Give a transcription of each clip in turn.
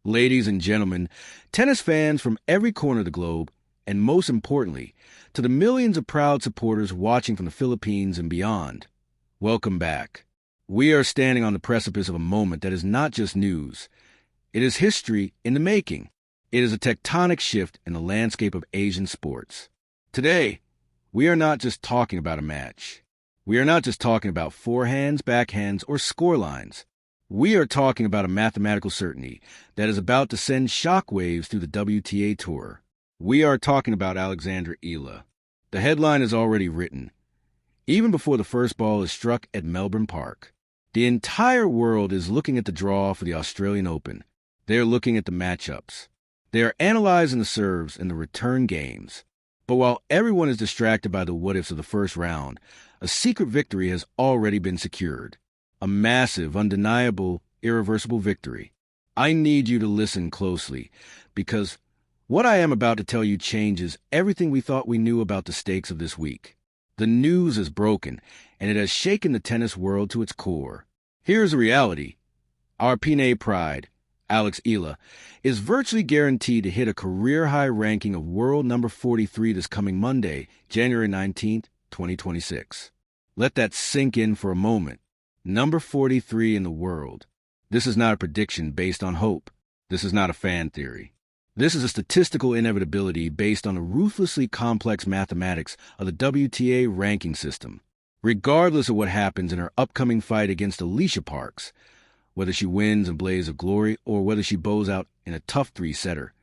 Ladies and gentlemen, tennis fans from every corner of the globe, and most importantly, to the millions of proud supporters watching from the Philippines and beyond, welcome back. We are standing on the precipice of a moment that is not just news. It is history in the making. It is a tectonic shift in the landscape of Asian sports. Today, we are not just talking about a match. We are not just talking about forehands, backhands, or scorelines. We are talking about a mathematical certainty that is about to send shockwaves through the WTA Tour. We are talking about Alexandra Eala. The headline is already written. Even before the first ball is struck at Melbourne Park, the entire world is looking at the draw for the Australian Open. They are looking at the matchups. They are analyzing the serves and the return games. But while everyone is distracted by the what-ifs of the first round, a secret victory has already been secured. A massive, undeniable, irreversible victory. I need you to listen closely, because what I am about to tell you changes everything we thought we knew about the stakes of this week. The news is broken, and it has shaken the tennis world to its core. Here's the reality. Our Pinay pride, Alex Eala, is virtually guaranteed to hit a career-high ranking of world number 43 this coming Monday, January 19th, 2026. Let that sink in for a moment. Number 43 in the world. This is not a prediction based on hope. This is not a fan theory. This is a statistical inevitability based on the ruthlessly complex mathematics of the WTA ranking system. Regardless of what happens in her upcoming fight against Alicia Parks, whether she wins in blaze of glory or whether she bows out in a tough three-setter,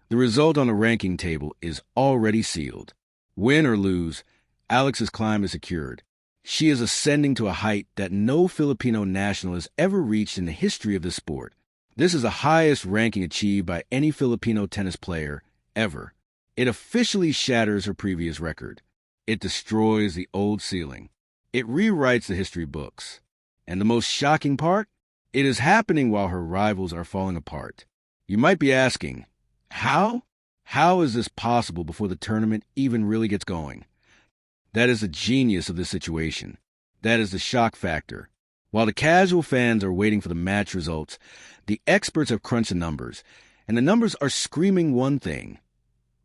the result on the ranking table is already sealed. Win or lose, Alex's climb is secured. She is ascending to a height that no Filipino national has ever reached in the history of the sport. This is the highest ranking achieved by any Filipino tennis player ever. It officially shatters her previous record. It destroys the old ceiling. It rewrites the history books. And the most shocking part? It is happening while her rivals are falling apart. You might be asking, how? How is this possible before the tournament even really gets going? That is the genius of this situation. That is the shock factor. While the casual fans are waiting for the match results, the experts have crunched the numbers, and the numbers are screaming one thing.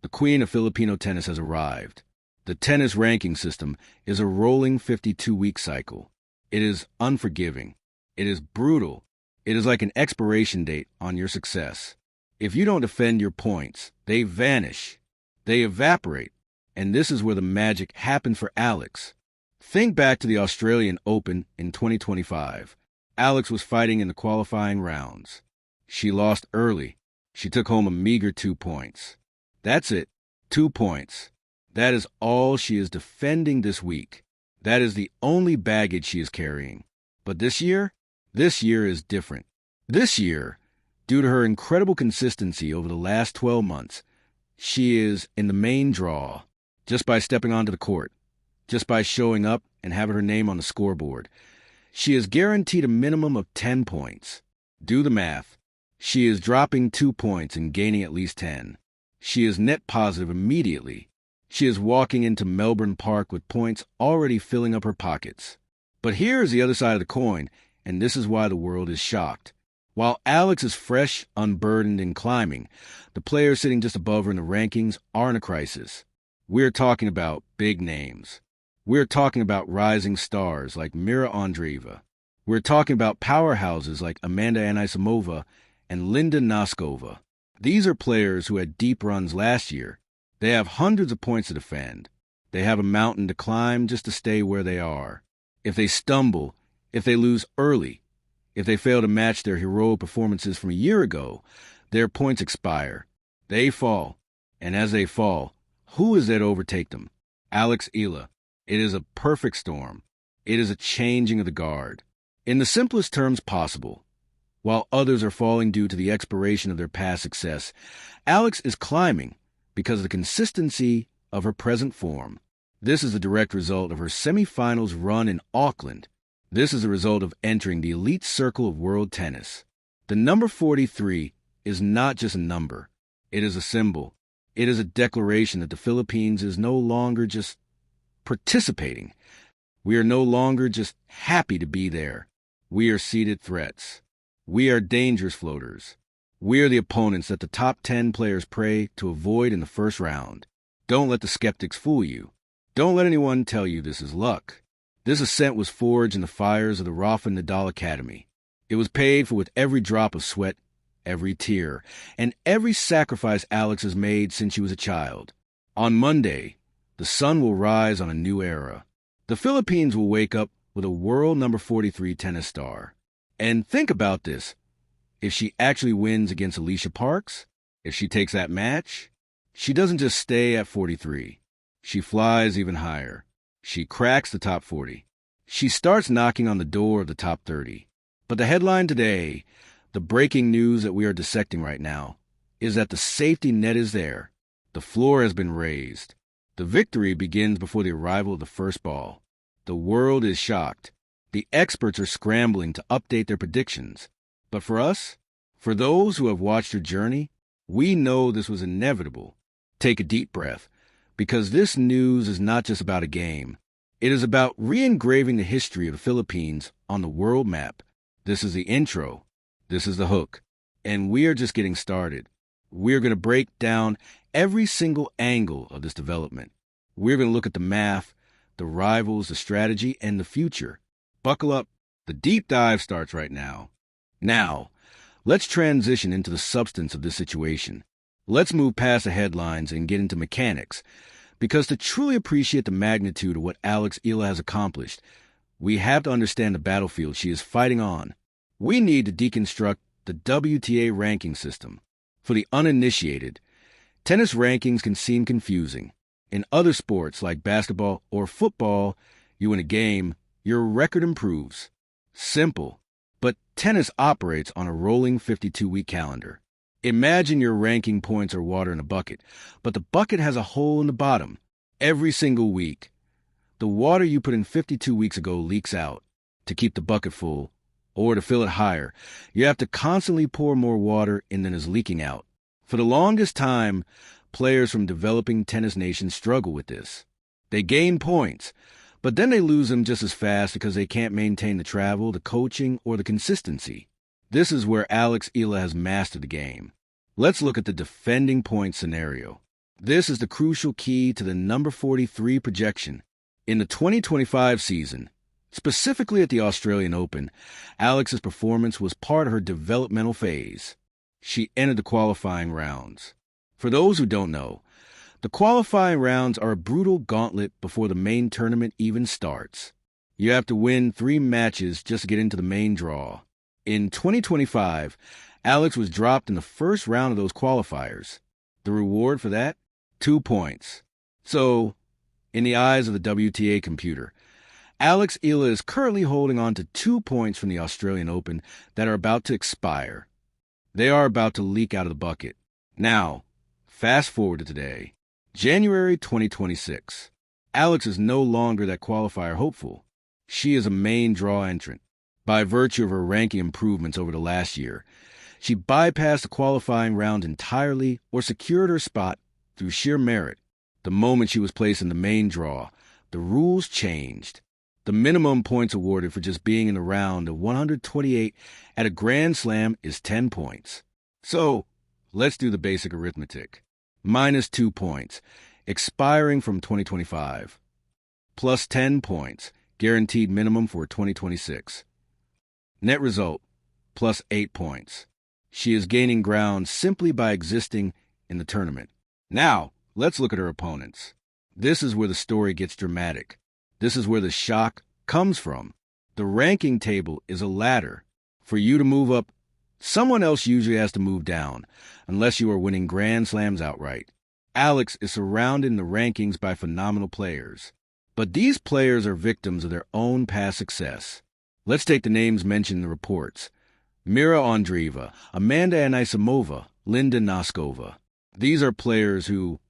The queen of Filipino tennis has arrived. The tennis ranking system is a rolling 52-week cycle. It is unforgiving. It is brutal. It is like an expiration date on your success. If you don't defend your points, they vanish. They evaporate. And this is where the magic happened for Alex. Think back to the Australian Open in 2025. Alex was fighting in the qualifying rounds. She lost early. She took home a meager 2 points. That's it. 2 points. That is all she is defending this week. That is the only baggage she is carrying. But this year is different. This year, due to her incredible consistency over the last 12 months, she is in the main draw. Just by stepping onto the court, just by showing up and having her name on the scoreboard. She is guaranteed a minimum of 10 points. Do the math. She is dropping 2 points and gaining at least 10. She is net positive immediately. She is walking into Melbourne Park with points already filling up her pockets. But here is the other side of the coin, and this is why the world is shocked. While Alex is fresh, unburdened, and climbing, the players sitting just above her in the rankings are in a crisis. We're talking about big names. We're talking about rising stars like Mira Andreeva. We're talking about powerhouses like Amanda Anisimova and Linda Noskova. These are players who had deep runs last year. They have hundreds of points to defend. They have a mountain to climb just to stay where they are. If they stumble, if they lose early, if they fail to match their heroic performances from a year ago, their points expire. They fall. And as they fall, who is there to overtake them? Alex Eala. It is a perfect storm. It is a changing of the guard. In the simplest terms possible, while others are falling due to the expiration of their past success, Alex is climbing because of the consistency of her present form. This is a direct result of her semifinals run in Auckland. This is a result of entering the elite circle of world tennis. The number 43 is not just a number. It is a symbol. It is a declaration that the Philippines is no longer just participating. We are no longer just happy to be there. We are seated threats. We are dangerous floaters. We are the opponents that the top 10 players pray to avoid in the first round. Don't let the skeptics fool you. Don't let anyone tell you this is luck. This ascent was forged in the fires of the Rafa Nadal Academy. It was paid for with every drop of sweat, every tear, and every sacrifice Alex has made since she was a child. On Monday, the sun will rise on a new era. The Philippines will wake up with a world number 43 tennis star. And think about this. If she actually wins against Alicia Parks, if she takes that match, she doesn't just stay at 43. She flies even higher. She cracks the top 40. She starts knocking on the door of the top 30. But the headline today, the breaking news that we are dissecting right now, is that the safety net is there. The floor has been raised. The victory begins before the arrival of the first ball. The world is shocked. The experts are scrambling to update their predictions. But for us, for those who have watched her journey, we know this was inevitable. Take a deep breath, because this news is not just about a game. It is about re-engraving the history of the Philippines on the world map. This is the intro. This is the hook. And we are just getting started. We're going to break down every single angle of this development. We're going to look at the math, the rivals, the strategy, and the future. Buckle up. The deep dive starts right now. Now, let's transition into the substance of this situation. Let's move past the headlines and get into mechanics, because to truly appreciate the magnitude of what Alex Eala has accomplished, we have to understand the battlefield she is fighting on. We need to deconstruct the WTA ranking system. For the uninitiated, tennis rankings can seem confusing. In other sports like basketball or football, you win a game, your record improves. Simple. But tennis operates on a rolling 52-week calendar. Imagine your ranking points are water in a bucket, but the bucket has a hole in the bottom. Every single week, the water you put in 52 weeks ago leaks out. To keep the bucket full, or to fill it higher, you have to constantly pour more water in than is leaking out. For the longest time, players from developing tennis nations struggle with this. They gain points, but then they lose them just as fast because they can't maintain the travel, the coaching, or the consistency. This is where Alex Eala has mastered the game. Let's look at the defending point scenario. This is the crucial key to the number 43 projection. In the 2025 season, specifically at the Australian Open, Alex's performance was part of her developmental phase. She entered the qualifying rounds. For those who don't know, the qualifying rounds are a brutal gauntlet before the main tournament even starts. You have to win 3 matches just to get into the main draw. In 2025, Alex was dropped in the first round of those qualifiers. The reward for that? 2 points. So, in the eyes of the WTA computer, Alex Eala is currently holding on to 2 points from the Australian Open that are about to expire. They are about to leak out of the bucket. Now, fast forward to today, January 2026. Alex is no longer that qualifier hopeful. She is a main draw entrant. By virtue of her ranking improvements over the last year, she bypassed the qualifying round entirely or secured her spot through sheer merit. The moment she was placed in the main draw, the rules changed. The minimum points awarded for just being in the round of 128 at a Grand Slam is 10 points. So, let's do the basic arithmetic. Minus 2 points, expiring from 2025. Plus 10 points, guaranteed minimum for 2026. Net result, plus 8 points. She is gaining ground simply by existing in the tournament. Now, let's look at her opponents. This is where the story gets dramatic. This is where the shock comes from. The ranking table is a ladder. For you to move up, someone else usually has to move down, unless you are winning Grand Slams outright. Alex is surrounded in the rankings by phenomenal players. But these players are victims of their own past success. Let's take the names mentioned in the reports. Mira Andreeva, Amanda Anisimova, Linda Noskova. These are players who,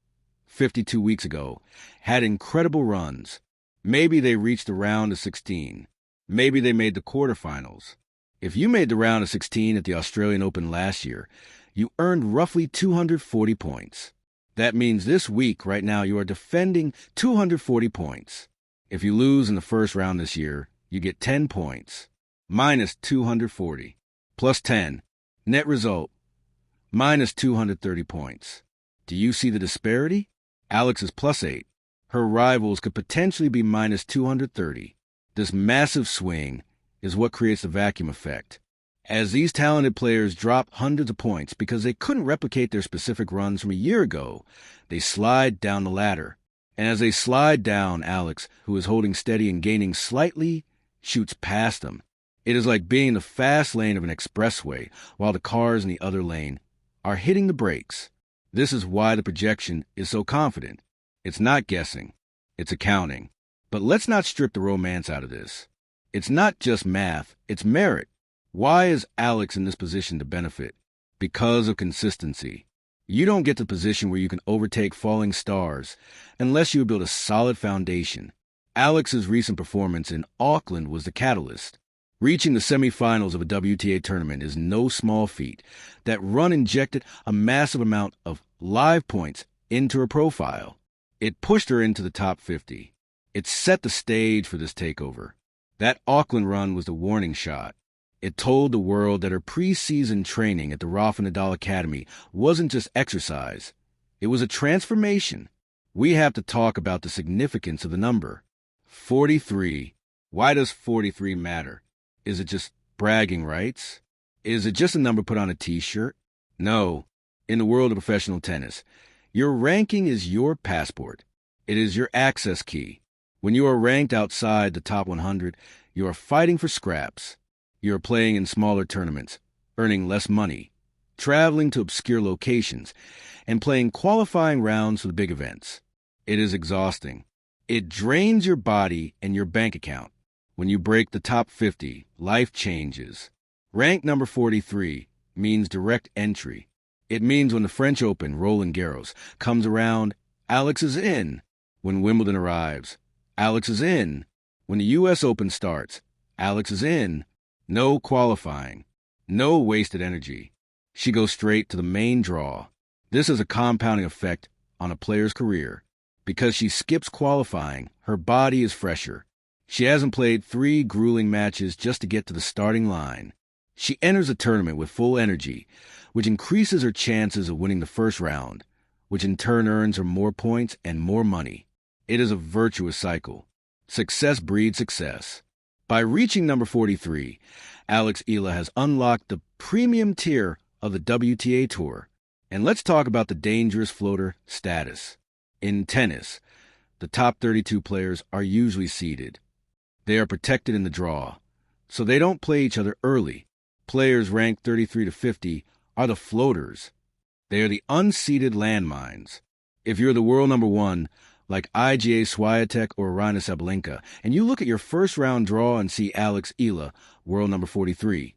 52 weeks ago, had incredible runs. Maybe they reached the round of 16. Maybe they made the quarterfinals. If you made the round of 16 at the Australian Open last year, you earned roughly 240 points. That means this week, right now, you are defending 240 points. If you lose in the first round this year, you get 10 points. Minus 240. Plus 10. Net result, minus 230 points. Do you see the disparity? Alex is +8. Her rivals could potentially be minus 230. This massive swing is what creates the vacuum effect. As these talented players drop hundreds of points because they couldn't replicate their specific runs from a year ago, they slide down the ladder. And as they slide down, Alex, who is holding steady and gaining slightly, shoots past them. It is like being in the fast lane of an expressway while the cars in the other lane are hitting the brakes. This is why the projection is so confident. It's not guessing, it's accounting. But let's not strip the romance out of this. It's not just math, it's merit. Why is Alex in this position to benefit? Because of consistency. You don't get to the position where you can overtake falling stars unless you build a solid foundation. Alex's recent performance in Auckland was the catalyst. Reaching the semifinals of a WTA tournament is no small feat. That run injected a massive amount of live points into her profile. It pushed her into the top 50. It set the stage for this takeover. That Auckland run was the warning shot. It told the world that her preseason training at the Rafa Nadal Academy wasn't just exercise. It was a transformation. We have to talk about the significance of the number. 43. Why does 43 matter? Is it just bragging rights? Is it just a number put on a t-shirt? No. In the world of professional tennis, your ranking is your passport. It is your access key. When you are ranked outside the top 100, you are fighting for scraps. You are playing in smaller tournaments, earning less money, traveling to obscure locations, and playing qualifying rounds for the big events. It is exhausting. It drains your body and your bank account. When you break the top 50, life changes. Rank number 43 means direct entry. It means when the French Open, Roland Garros, comes around, Alex is in. When Wimbledon arrives, Alex is in. When the U.S. Open starts, Alex is in. No qualifying. No wasted energy. She goes straight to the main draw. This is a compounding effect on a player's career. Because she skips qualifying, her body is fresher. She hasn't played 3 grueling matches just to get to the starting line. She enters the tournament with full energy, which increases her chances of winning the first round, which in turn earns her more points and more money. It is a virtuous cycle. Success breeds success. By reaching number 43, Alex Eala has unlocked the premium tier of the WTA Tour. And let's talk about the dangerous floater status. In tennis, the top 32 players are usually seeded. They are protected in the draw, so they don't play each other early. Players ranked 33 to 50 are the floaters. They are the unseeded landmines. If you're the world number 1, like Iga Swiatek or Aryna Sabalenka, and you look at your first-round draw and see Alex Eala, world number 43,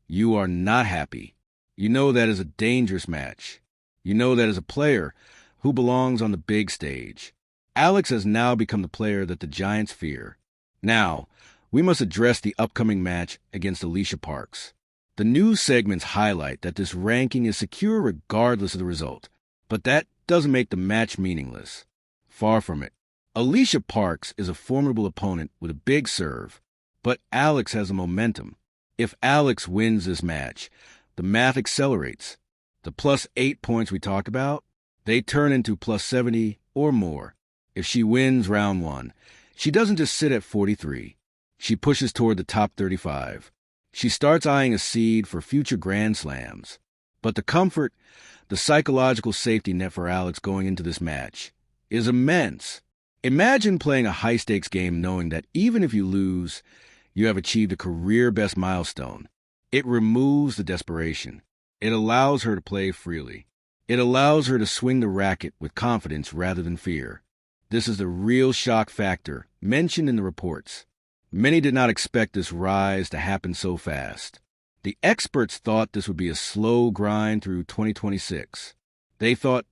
you are not happy. You know that is a dangerous match. You know that as a player who belongs on the big stage. Alex has now become the player that the Giants fear. Now, we must address the upcoming match against Alicia Parks. The news segments highlight that this ranking is secure regardless of the result, but that doesn't make the match meaningless. Far from it. Alicia Parks is a formidable opponent with a big serve, but Alex has the momentum. If Alex wins this match, the math accelerates. The +8 points we talked about, they turn into +70 or more. If she wins round 1, she doesn't just sit at 43. She pushes toward the top 35. She starts eyeing a seed for future Grand Slams. But the comfort, the psychological safety net for Alex going into this match is immense. Imagine playing a high-stakes game knowing that even if you lose, you have achieved a career-best milestone. It removes the desperation. It allows her to play freely. It allows her to swing the racket with confidence rather than fear. This is the real shock factor mentioned in the reports. Many did not expect this rise to happen so fast. The experts thought this would be a slow grind through 2026. They thought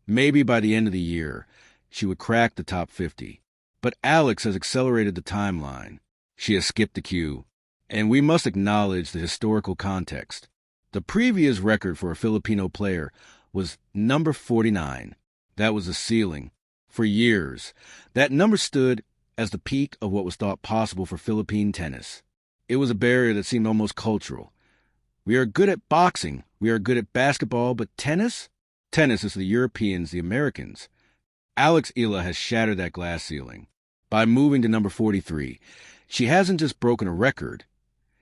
maybe by the end of the year, she would crack the top 50. But Alex has accelerated the timeline. She has skipped the queue. And we must acknowledge the historical context. The previous record for a Filipino player was number 49. That was the ceiling. For years, that number stood as the peak of what was thought possible for Philippine tennis. It was a barrier that seemed almost cultural. We are good at boxing. We are good at basketball, but tennis? Tennis is the Europeans, the Americans. Alex Eala has shattered that glass ceiling. By moving to number 43, she hasn't just broken a record.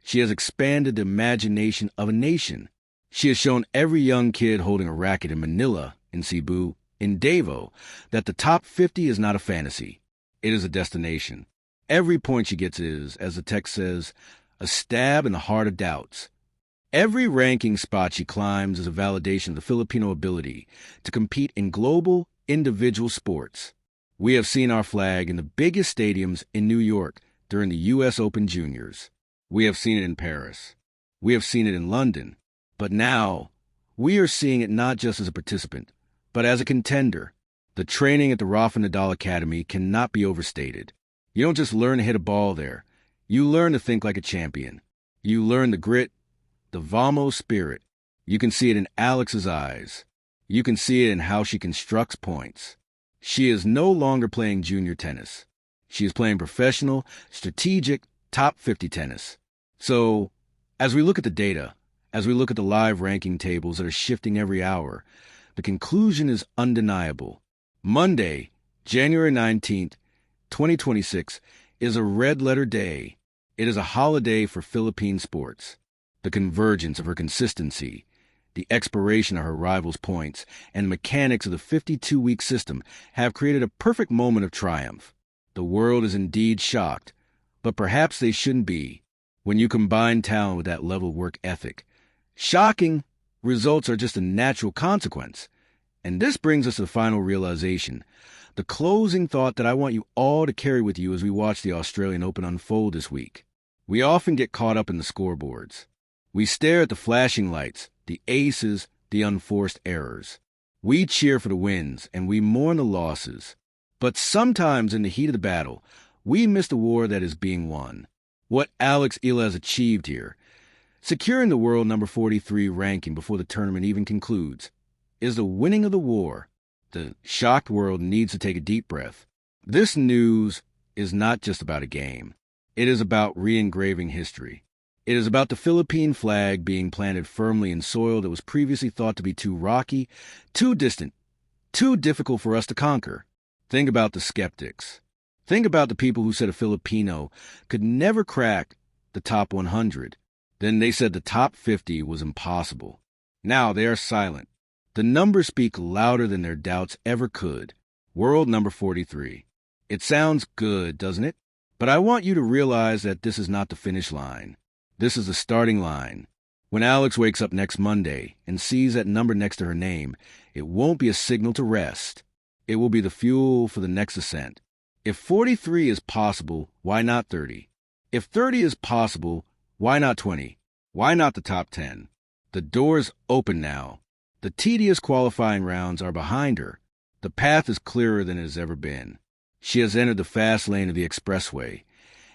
She has expanded the imagination of a nation. She has shown every young kid holding a racket in Manila, in Cebu, in Davao, that the top 50 is not a fantasy. It is a destination. Every point she gets is, as the text says, a stab in the heart of doubts. Every ranking spot she climbs is a validation of the Filipino ability to compete in global, individual sports. We have seen our flag in the biggest stadiums in New York during the U.S. Open Juniors. We have seen it in Paris. We have seen it in London. But now, we are seeing it not just as a participant, but as a contender. The training at the Rafa Nadal Academy cannot be overstated. You don't just learn to hit a ball there. You learn to think like a champion. You learn the grit, the Vamos spirit. You can see it in Alex's eyes. You can see it in how she constructs points. She is no longer playing junior tennis. She is playing professional, strategic, top 50 tennis. So, as we look at the data, as we look at the live ranking tables that are shifting every hour, the conclusion is undeniable. Monday, January 19th, 2026, is a red-letter day. It is a holiday for Philippine sports. The convergence of her consistency, the expiration of her rivals' points, and the mechanics of the 52-week system have created a perfect moment of triumph. The world is indeed shocked, but perhaps they shouldn't be. When you combine talent with that level of work ethic, shocking results are just a natural consequence. And this brings us to the final realization, the closing thought that I want you all to carry with you as we watch the Australian Open unfold this week. We often get caught up in the scoreboards. We stare at the flashing lights, the aces, the unforced errors. We cheer for the wins, and we mourn the losses. But sometimes in the heat of the battle, we miss the war that is being won. What Alex Eala has achieved here, securing the world number 43 ranking before the tournament even concludes, is the winning of the war. The shocked world needs to take a deep breath. This news is not just about a game. It is about re-engraving history. It is about the Philippine flag being planted firmly in soil that was previously thought to be too rocky, too distant, too difficult for us to conquer. Think about the skeptics. Think about the people who said a Filipino could never crack the top 100. Then they said the top 50 was impossible. Now they are silent. The numbers speak louder than their doubts ever could. World number 43. It sounds good, doesn't it? But I want you to realize that this is not the finish line. This is the starting line. When Alex wakes up next Monday and sees that number next to her name, it won't be a signal to rest. It will be the fuel for the next ascent. If 43 is possible, why not 30? If 30 is possible, why not 20? Why not the top 10? The door is open now. The tedious qualifying rounds are behind her. The path is clearer than it has ever been. She has entered the fast lane of the expressway,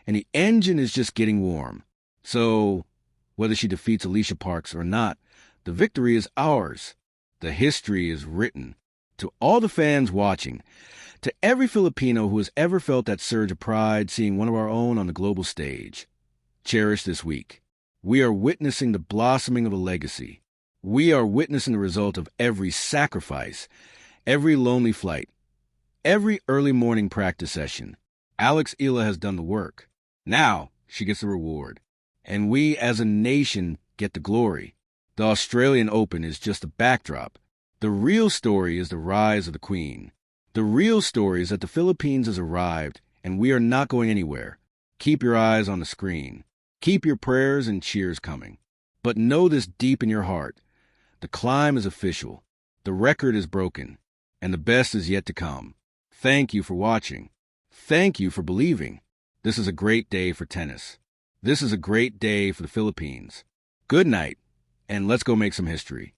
and the engine is just getting warm. So, whether she defeats Alicia Parks or not, the victory is ours. The history is written. To all the fans watching, to every Filipino who has ever felt that surge of pride seeing one of our own on the global stage, cherish this week. We are witnessing the blossoming of a legacy. We are witnessing the result of every sacrifice, every lonely flight, every early morning practice session. Alex Eala has done the work. Now she gets the reward. And we as a nation get the glory. The Australian Open is just a backdrop. The real story is the rise of the Queen. The real story is that the Philippines has arrived, and we are not going anywhere. Keep your eyes on the screen. Keep your prayers and cheers coming. But know this deep in your heart. The climb is official. The record is broken. And the best is yet to come. Thank you for watching. Thank you for believing. This is a great day for tennis. This is a great day for the Philippines. Good night, and let's go make some history.